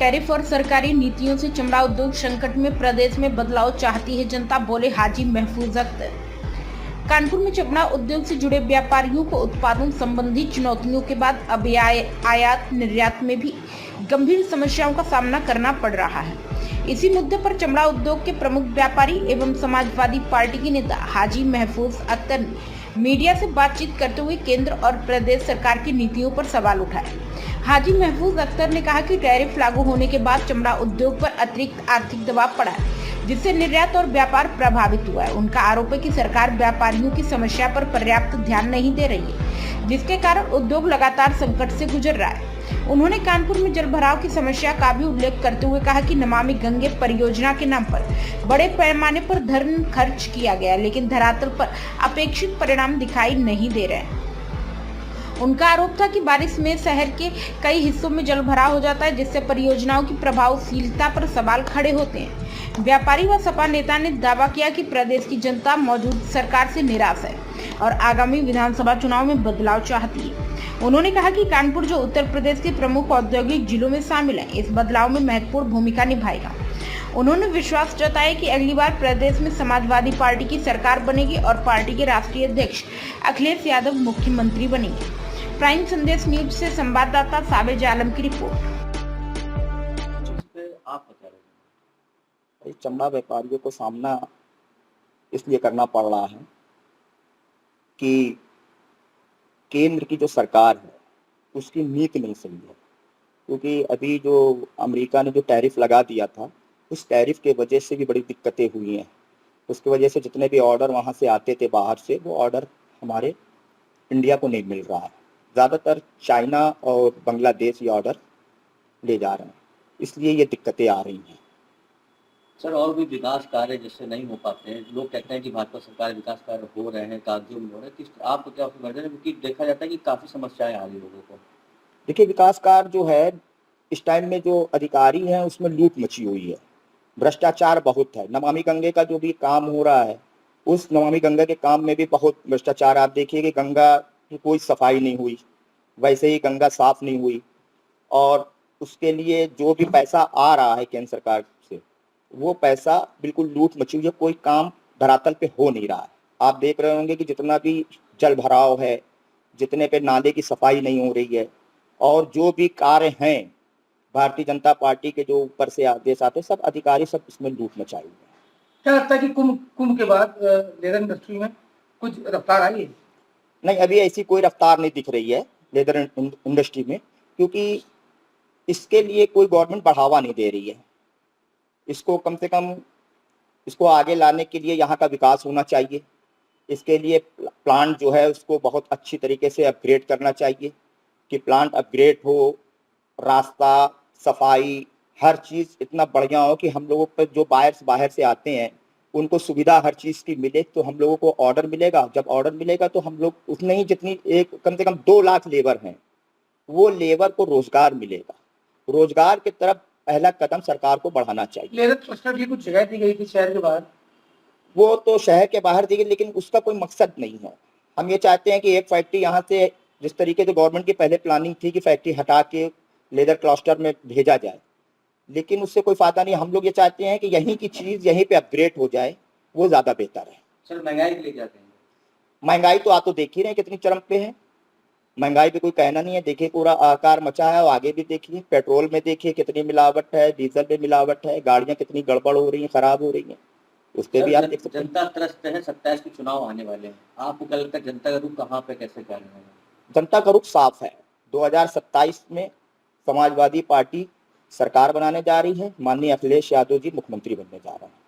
Tariff और सरकारी नीतियों से चमड़ा उद्योग संकट में, प्रदेश में बदलाव चाहती है जनता, बोले हाजी महफूज अख्तर। कानपुर में चमड़ा उद्योग से जुड़े व्यापारियों को उत्पादन संबंधी चुनौतियों के बाद अब आयात निर्यात में भी गंभीर समस्याओं का सामना करना पड़ रहा है। इसी मुद्दे पर चमड़ा उद्योग के प्रमुख व्यापारी एवं समाजवादी पार्टी के नेता हाजी महफूज अख्तर ने मीडिया से बातचीत करते हुए केंद्र और प्रदेश सरकार की नीतियों पर सवाल उठाए। हाजी महफूज अख्तर ने कहा कि टैरिफ लागू होने के बाद चमड़ा उद्योग पर अतिरिक्त आर्थिक दबाव पड़ा है, जिससे निर्यात और व्यापार प्रभावित हुआ है। उनका आरोप है कि सरकार व्यापारियों की समस्या पर पर्याप्त ध्यान नहीं दे रही है, जिसके कारण उद्योग लगातार संकट से गुजर रहा है। उन्होंने कानपुर में जल भराव की समस्या का भी उल्लेख करते हुए कहा कि नमामि गंगे परियोजना के नाम पर बड़े पैमाने पर धन खर्च किया गया, लेकिन धरातल पर अपेक्षित परिणाम दिखाई नहीं दे रहे हैं। उनका आरोप था कि बारिश में शहर के कई हिस्सों में जल भराव हो जाता है, जिससे परियोजनाओं की प्रभावशीलता पर सवाल खड़े होते हैं। व्यापारी व सपा नेता ने दावा किया कि प्रदेश की जनता मौजूद सरकार से निराश है और आगामी विधानसभा चुनाव में बदलाव चाहती है। उन्होंने कहा कि कानपुर, जो उत्तर प्रदेश के प्रमुख औद्योगिक जिलों में शामिल है, इस बदलाव में महत्वपूर्ण भूमिका निभाएगा। उन्होंने विश्वास जताया कि अगली बार प्रदेश में समाजवादी पार्टी की सरकार बनेगी और पार्टी के राष्ट्रीय अध्यक्ष अखिलेश यादव मुख्यमंत्री बनेंगे। प्राइम संदेश न्यूज से संवाददाता साबिर आलम की रिपोर्ट। आप बता रहे हैं चमड़ा व्यापारियों को सामना इसलिए करना पड़ रहा है कि केंद्र की जो सरकार है उसकी नीति नहीं सही है, क्योंकि अभी जो अमेरिका ने जो टैरिफ लगा दिया था, उस टैरिफ के वजह से भी बड़ी दिक्कतें हुई हैं। उसकी वजह से जितने भी ऑर्डर वहाँ से आते थे बाहर से, वो ऑर्डर हमारे इंडिया को नहीं मिल रहा है। ज़्यादातर चाइना और बांग्लादेश ये ऑर्डर ले जा रहे हैं, इसलिए ये दिक्कतें आ रही हैं। सर, और भी विकास कार्य जैसे नहीं हो पाते हैं, लोग कहते हैं कि भाजपा सरकार विकास कार्य हो रहे हैं, कागजों में हो रहे हैं, आपको क्या समझ रहे हैं? क्योंकि देखा जाता है कि काफ़ी समस्याएं आ रही लोगों को। देखिए, विकास कार्य जो है इस टाइम में जो अधिकारी हैं उसमें लूट मची हुई है, भ्रष्टाचार बहुत है। नमामि गंगे का जो भी काम हो रहा है, उस नमामि गंगा के काम में भी बहुत भ्रष्टाचार। आप देखिए कि गंगा की कोई सफाई नहीं हुई, वैसे ही गंगा साफ नहीं हुई, और उसके लिए जो भी पैसा आ रहा है केंद्र सरकार से, वो पैसा बिल्कुल लूट मची हुई है, कोई काम धरातल पे हो नहीं रहा है। आप देख रहे होंगे कि जितना भी जल भराव है, जितने पे नाले की सफाई नहीं हो रही है, और जो भी कार्य हैं भारतीय जनता पार्टी के जो ऊपर से आदेश आते, सब अधिकारी सब इसमें लूट मचाई हुई है। क्या लगता है कि कुंभ के बाद लेदर इंडस्ट्री में कुछ रफ्तार आई है? नहीं, अभी ऐसी कोई रफ्तार नहीं दिख रही है लेदर इंडस्ट्री में, क्योंकि इसके लिए कोई गवर्नमेंट बढ़ावा नहीं दे रही है। इसको कम से कम इसको आगे लाने के लिए यहाँ का विकास होना चाहिए। इसके लिए प्लांट जो है उसको बहुत अच्छी तरीके से अपग्रेड करना चाहिए कि प्लांट अपग्रेड हो, रास्ता, सफाई, हर चीज़ इतना बढ़िया हो कि हम लोगों पर जो बायर्स बाहर से आते हैं उनको सुविधा हर चीज़ की मिले, तो हम लोगों को ऑर्डर मिलेगा। जब ऑर्डर मिलेगा तो हम लोग उतने ही, जितनी एक कम से कम 2 लाख लेबर हैं, वो लेबर को रोजगार मिलेगा। रोजगार की तरफ पहला कदम सरकार को बढ़ाना चाहिए। लेदर क्लस्टर की कुछ जगह दी गई थी शहर के बाहर, वो तो शहर के बाहर दी गई, लेकिन उसका कोई मकसद नहीं है। हम ये चाहते हैं कि एक फैक्ट्री यहाँ से, जिस तरीके से गवर्नमेंट की पहले प्लानिंग थी कि फैक्ट्री हटा के लेदर क्लस्टर में भेजा जाए, लेकिन उससे कोई फायदा नहीं। हम लोग ये चाहते हैं कि यहीं की चीज़ यहीं पे अपग्रेड हो जाए, वो ज़्यादा बेहतर है। सर, महंगाई के लिए क्या कहेंगे? महंगाई तो आप तो देख ही रहे हैं कितनी चरम पे है। महंगाई पे कोई कहना नहीं है। देखिए पूरा आकार मचा है, और आगे भी देखिए पेट्रोल में देखिए कितनी मिलावट है, डीजल में मिलावट है, गाड़ियाँ कितनी गड़बड़ हो रही हैं, खराब हो रही हैं, उस पर भी आप देख सकते हैं। जनता त्रस्त है, 27 के चुनाव आने वाले हैं, आपको क्या लगता है जनता का रुख कहाँ पे कैसे क्या रहेगा? जनता का रुख साफ है। 2027 में समाजवादी पार्टी सरकार बनाने जा रही है, माननीय अखिलेश यादव जी मुख्यमंत्री बनने जा रहे हैं।